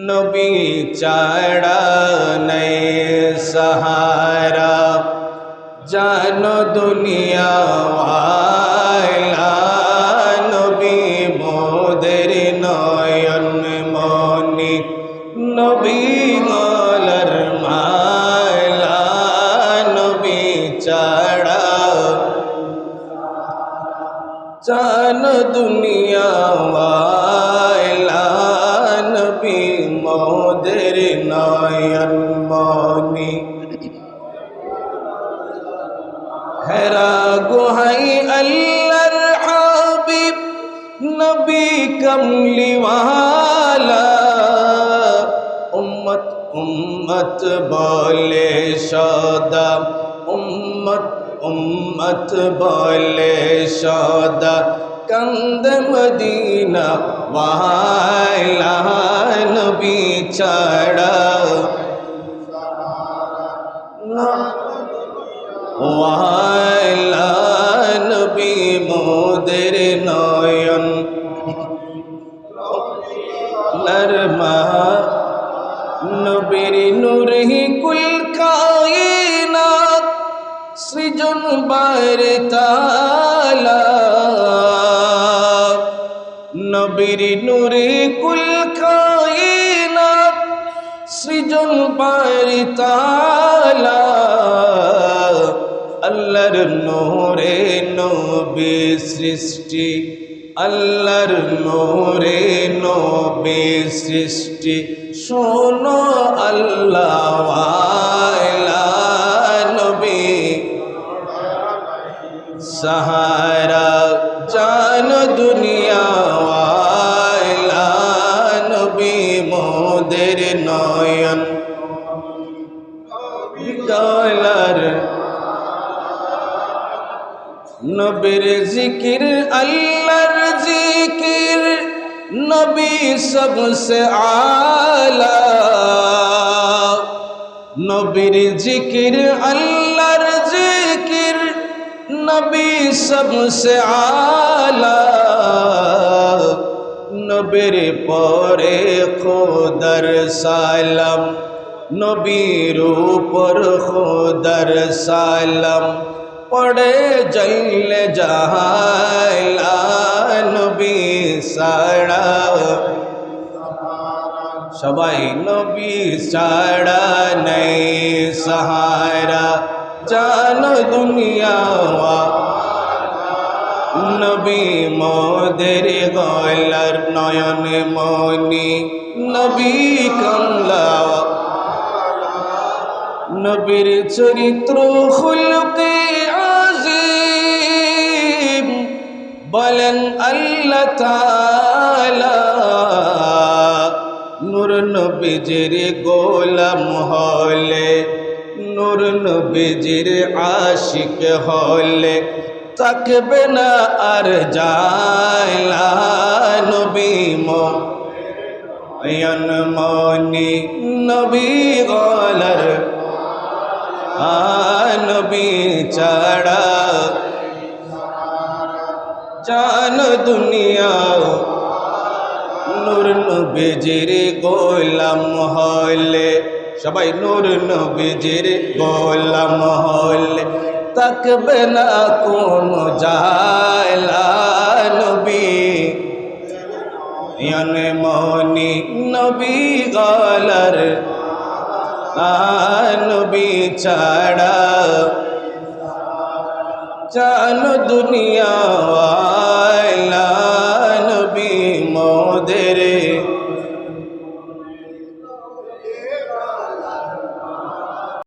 নবী ছাড়া নেই সাহারা জানো দুনিয়া ওয়ালা নবী মোদের নয়ন মনি নবী গলার মালা নবী ছাড়া জানো দুনিয়া ওয়ালা নবী মোদের নয়ন মনি হেরা গোহাই আল্লাহর হাবিব নবী কমলিওয়ালা উম্মত উম্মত বলে সদা উম্মত উম্মত বলে সদা কন্দ মদিনা ওয়ালা নবী ছাড়া ওয়ালা নবী মোদের নয়ন নরমা নবীর নূরহি কুল কায়নাত সৃজন বারে তালা নবীর নূরে কুল কায়নাত সৃজন বারে তালা আল্লাহর নূরে নবী সৃষ্টি আল্লাহর নূরে নবী সৃষ্টি শোনো আল্লাহ ওয়ালা নবী সাহারা জান দুনিয়া ওয়ালা নবী মোদের নয়ন গলার নবীর জিকির আল্লাহর জিকির নবী সবসে আলা নবীর জিকির আল্লাহর জিকির নবী সবসে আলা নবীর পরে খোদার সালাম নবীর উপর খোদার সালাম পড়ে জলে জাহালা নবী সাড়া সবাই নবী সাড়া নেই সাহারা জানো দুনিয়া নবী মোদের গলার নয়ন মনি নবী কমলা নবীর চরিত্র খুলকে আজিম বলেন আল্লাহ তাআলা নূর নবীজির গোলাম হলে নূর নবীজির আশিক হলে তাকবে না আর জালা নবী মোয়ন মনি নবী গলার নবী ছাড়া জান দুনিয়া নূর নবীজির গোলাম হলে সবাই নূর নবীজির গোলাম হলে তাকবে না কোন জালা নবী মনি নবী গলার নবী ছাড়া জান দুনিয়া ওয়ালা নবী মোদের